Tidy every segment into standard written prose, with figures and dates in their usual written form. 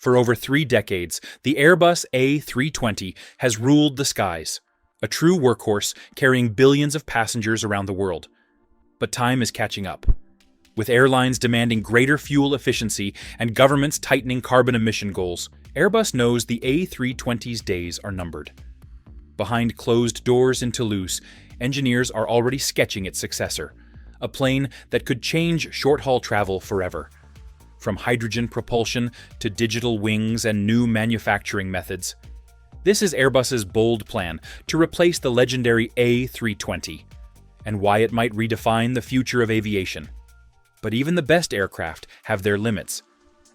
For over 3 decades, the Airbus A320 has ruled the skies, a true workhorse carrying billions of passengers around the world. But time is catching up. With airlines demanding greater fuel efficiency and governments tightening carbon emission goals, Airbus knows the A320's days are numbered. Behind closed doors in Toulouse, engineers are already sketching its successor, a plane that could change short-haul travel forever. From hydrogen propulsion to digital wings and new manufacturing methods. This is Airbus's bold plan to replace the legendary A320, and why it might redefine the future of aviation. But even the best aircraft have their limits.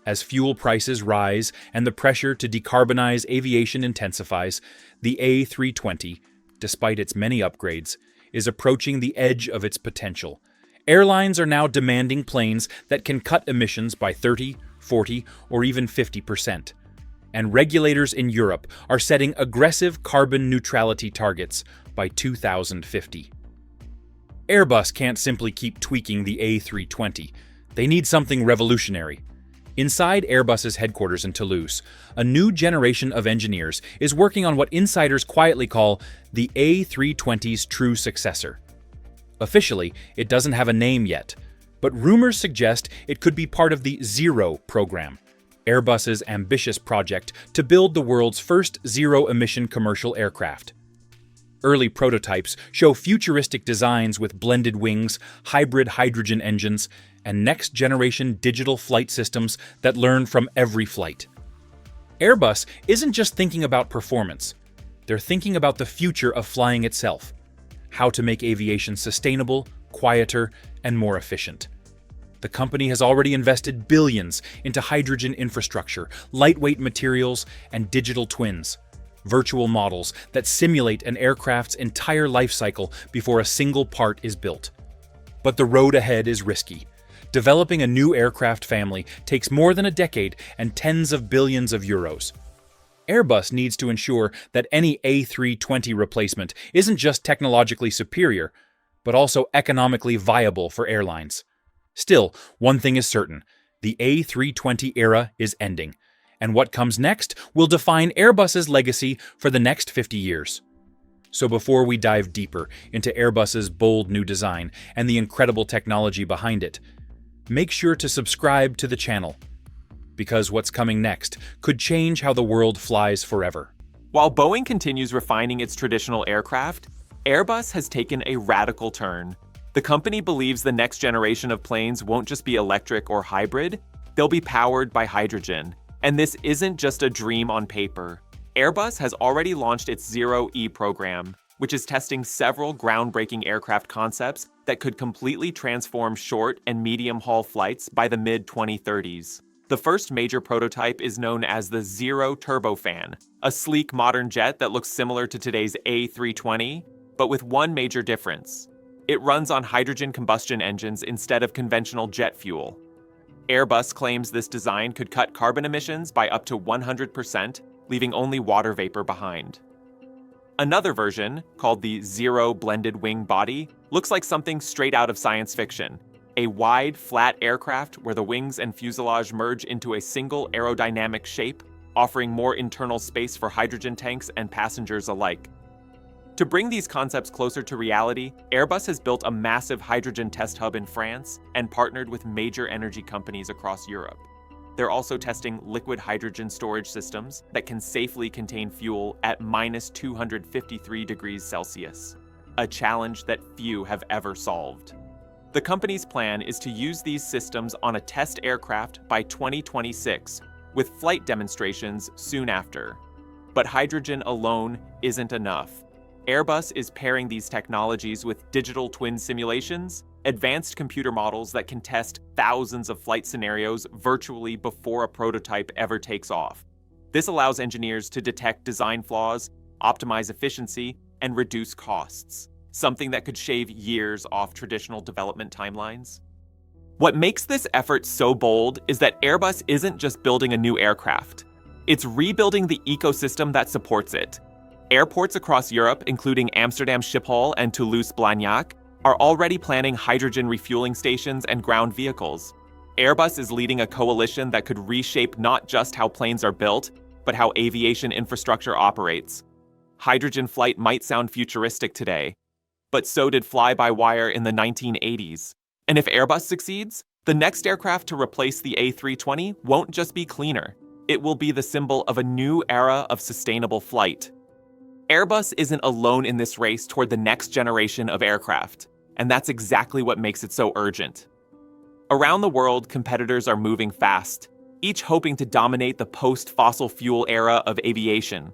As fuel prices rise and the pressure to decarbonize aviation intensifies, the A320, despite its many upgrades, is approaching the edge of its potential. Airlines are now demanding planes that can cut emissions by 30, 40, or even 50%. And regulators in Europe are setting aggressive carbon neutrality targets by 2050. Airbus can't simply keep tweaking the A320. They need something revolutionary. Inside Airbus's headquarters in Toulouse, a new generation of engineers is working on what insiders quietly call the A320's true successor. Officially, it doesn't have a name yet, but rumors suggest it could be part of the ZEROe program, Airbus's ambitious project to build the world's first zero-emission commercial aircraft. Early prototypes show futuristic designs with blended wings, hybrid hydrogen engines, and next-generation digital flight systems that learn from every flight. Airbus isn't just thinking about performance. They're thinking about the future of flying itself, how to make aviation sustainable, quieter, and more efficient. The company has already invested billions into hydrogen infrastructure, lightweight materials, and digital twins, virtual models that simulate an aircraft's entire life cycle before a single part is built. But the road ahead is risky. Developing a new aircraft family takes more than a decade and tens of billions of euros. Airbus needs to ensure that any A320 replacement isn't just technologically superior, but also economically viable for airlines. Still, one thing is certain: the A320 era is ending, and what comes next will define Airbus's legacy for the next 50 years. So before we dive deeper into Airbus's bold new design and the incredible technology behind it, make sure to subscribe to the channel, because what's coming next could change how the world flies forever. While Boeing continues refining its traditional aircraft, Airbus has taken a radical turn. The company believes the next generation of planes won't just be electric or hybrid, they'll be powered by hydrogen. And this isn't just a dream on paper. Airbus has already launched its ZEROe program, which is testing several groundbreaking aircraft concepts that could completely transform short and medium-haul flights by the mid-2030s. The first major prototype is known as the ZEROe turbofan, a sleek modern jet that looks similar to today's A320, but with one major difference. It runs on hydrogen combustion engines instead of conventional jet fuel. Airbus claims this design could cut carbon emissions by up to 100%, leaving only water vapor behind. Another version, called the ZEROe blended wing body, looks like something straight out of science fiction. A wide, flat aircraft where the wings and fuselage merge into a single aerodynamic shape, offering more internal space for hydrogen tanks and passengers alike. To bring these concepts closer to reality, Airbus has built a massive hydrogen test hub in France and partnered with major energy companies across Europe. They're also testing liquid hydrogen storage systems that can safely contain fuel at -253 degrees Celsius, a challenge that few have ever solved. The company's plan is to use these systems on a test aircraft by 2026, with flight demonstrations soon after. But hydrogen alone isn't enough. Airbus is pairing these technologies with digital twin simulations, advanced computer models that can test thousands of flight scenarios virtually before a prototype ever takes off. This allows engineers to detect design flaws, optimize efficiency, and reduce costs, something that could shave years off traditional development timelines. What makes this effort so bold is that Airbus isn't just building a new aircraft. It's rebuilding the ecosystem that supports it. Airports across Europe, including Amsterdam Schiphol and Toulouse Blagnac, are already planning hydrogen refueling stations and ground vehicles. Airbus is leading a coalition that could reshape not just how planes are built, but how aviation infrastructure operates. Hydrogen flight might sound futuristic today, but so did fly-by-wire in the 1980s. And if Airbus succeeds, the next aircraft to replace the A320 won't just be cleaner. It will be the symbol of a new era of sustainable flight. Airbus isn't alone in this race toward the next generation of aircraft, and that's exactly what makes it so urgent. Around the world, competitors are moving fast, each hoping to dominate the post-fossil fuel era of aviation.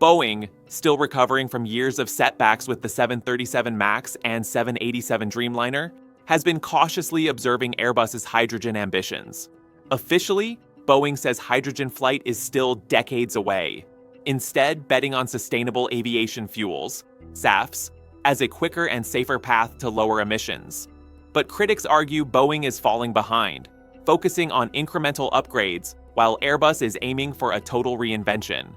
Boeing, still recovering from years of setbacks with the 737 MAX and 787 Dreamliner, has been cautiously observing Airbus's hydrogen ambitions. Officially, Boeing says hydrogen flight is still decades away, instead betting on sustainable aviation fuels, SAFs, as a quicker and safer path to lower emissions. But critics argue Boeing is falling behind, focusing on incremental upgrades, while Airbus is aiming for a total reinvention.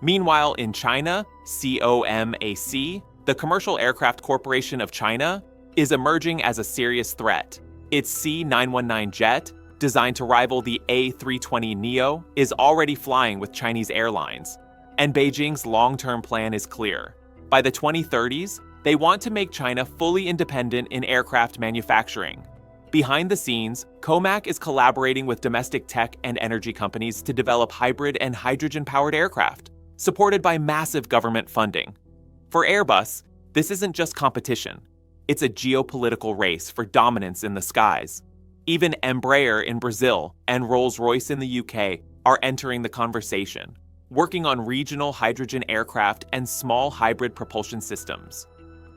Meanwhile, in China, COMAC, the Commercial Aircraft Corporation of China, is emerging as a serious threat. Its C919 jet, designed to rival the A320neo, is already flying with Chinese airlines. And Beijing's long-term plan is clear. By the 2030s, they want to make China fully independent in aircraft manufacturing. Behind the scenes, COMAC is collaborating with domestic tech and energy companies to develop hybrid and hydrogen-powered aircraft, supported by massive government funding. For Airbus, this isn't just competition. It's a geopolitical race for dominance in the skies. Even Embraer in Brazil and Rolls-Royce in the UK are entering the conversation, working on regional hydrogen aircraft and small hybrid propulsion systems.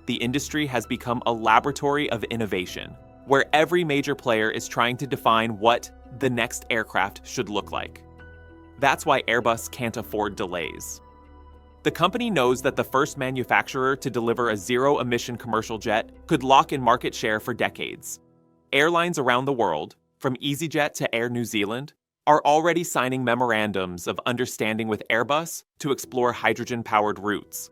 The industry has become a laboratory of innovation, where every major player is trying to define what the next aircraft should look like. That's why Airbus can't afford delays. The company knows that the first manufacturer to deliver a zero-emission commercial jet could lock in market share for decades. Airlines around the world, from EasyJet to Air New Zealand, are already signing memorandums of understanding with Airbus to explore hydrogen-powered routes.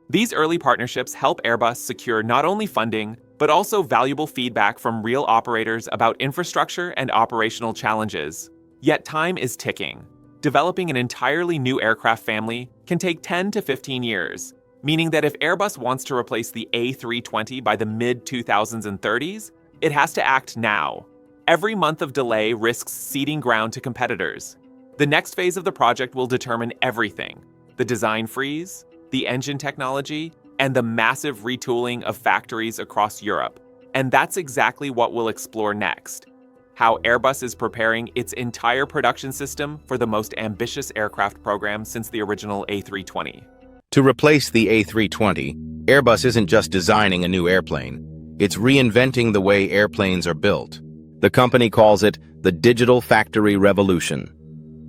These early partnerships help Airbus secure not only funding, but also valuable feedback from real operators about infrastructure and operational challenges. Yet time is ticking. Developing an entirely new aircraft family can take 10 to 15 years, meaning that if Airbus wants to replace the A320 by the mid-2030s, it has to act now. Every month of delay risks ceding ground to competitors. The next phase of the project will determine everything: the design freeze, the engine technology, and the massive retooling of factories across Europe. And that's exactly what we'll explore next: how Airbus is preparing its entire production system for the most ambitious aircraft program since the original A320. To replace the A320, Airbus isn't just designing a new airplane, it's reinventing the way airplanes are built. The company calls it the digital factory revolution.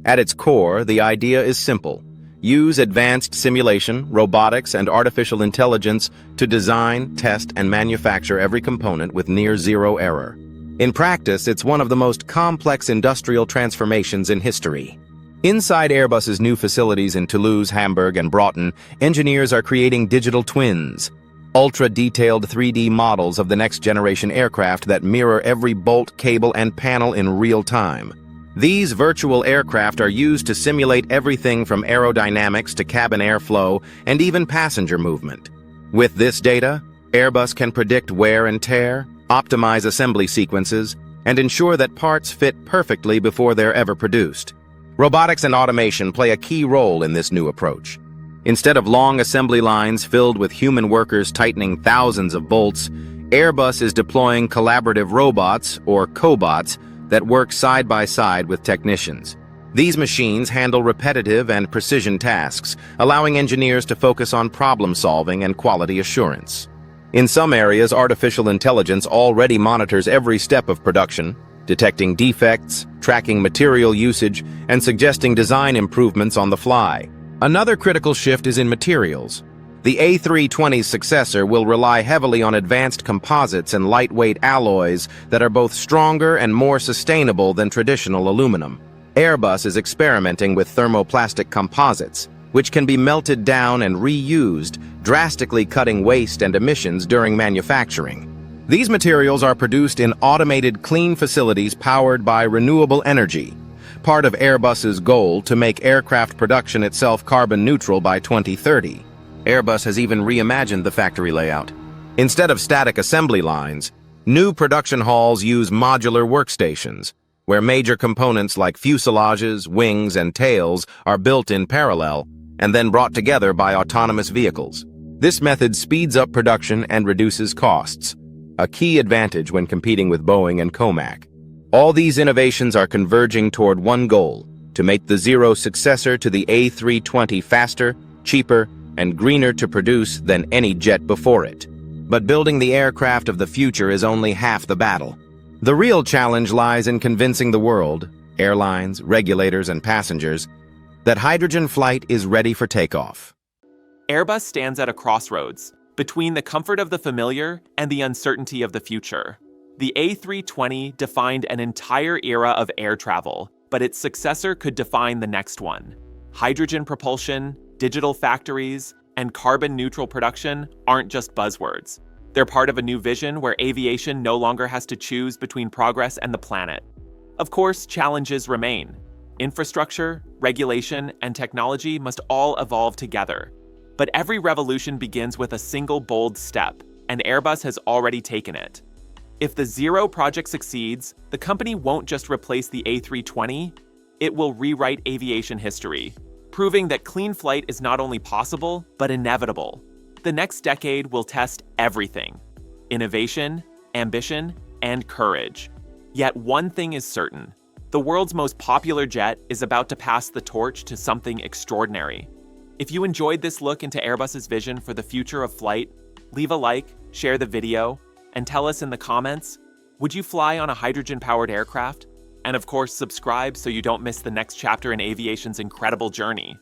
At its core, the idea is simple: use advanced simulation, robotics, and artificial intelligence to design, test, and manufacture every component with near-zero error. In practice, it's one of the most complex industrial transformations in history. Inside Airbus's new facilities in Toulouse, Hamburg, and Broughton, engineers are creating digital twins, ultra-detailed 3D models of the next-generation aircraft that mirror every bolt, cable, and panel in real time. These virtual aircraft are used to simulate everything from aerodynamics to cabin airflow and even passenger movement. With this data, Airbus can predict wear and tear, optimize assembly sequences, and ensure that parts fit perfectly before they're ever produced. Robotics and automation play a key role in this new approach. Instead of long assembly lines filled with human workers tightening thousands of bolts, Airbus is deploying collaborative robots, or cobots, that work side by side with technicians. These machines handle repetitive and precision tasks, allowing engineers to focus on problem solving and quality assurance. In some areas, artificial intelligence already monitors every step of production, detecting defects, tracking material usage, and suggesting design improvements on the fly. Another critical shift is in materials. The A320's Successor will rely heavily on advanced composites and lightweight alloys that are both stronger and more sustainable than traditional aluminum. Airbus is experimenting with thermoplastic composites, which can be melted down and reused, drastically cutting waste and emissions during manufacturing. These materials are produced in automated clean facilities powered by renewable energy, part of Airbus's goal to make aircraft production itself carbon neutral by 2030. Airbus has even reimagined the factory layout. Instead of static assembly lines, new production halls use modular workstations, where major components like fuselages, wings, and tails are built in parallel and then brought together by autonomous vehicles. This method speeds up production and reduces costs, a key advantage when competing with Boeing and COMAC. All these innovations are converging toward one goal: to make the ZEROe successor to the A320 faster, cheaper, and greener to produce than any jet before it. But building the aircraft of the future is only half the battle. The real challenge lies in convincing the world, airlines, regulators, and passengers, that hydrogen flight is ready for takeoff. Airbus stands at a crossroads between the comfort of the familiar and the uncertainty of the future. The A320 defined an entire era of air travel, but its successor could define the next one. Hydrogen propulsion, digital factories, and carbon-neutral production aren't just buzzwords. They're part of a new vision where aviation no longer has to choose between progress and the planet. Of course, challenges remain. Infrastructure, regulation, and technology must all evolve together. But every revolution begins with a single bold step, and Airbus has already taken it. If the ZEROe project succeeds, the company won't just replace the A320, it will rewrite aviation history, proving that clean flight is not only possible, but inevitable. The next decade will test everything: innovation, ambition, and courage. Yet one thing is certain: the world's most popular jet is about to pass the torch to something extraordinary. If you enjoyed this look into Airbus's vision for the future of flight, leave a like, share the video, and tell us in the comments, would you fly on a hydrogen-powered aircraft? And of course, subscribe so you don't miss the next chapter in aviation's incredible journey.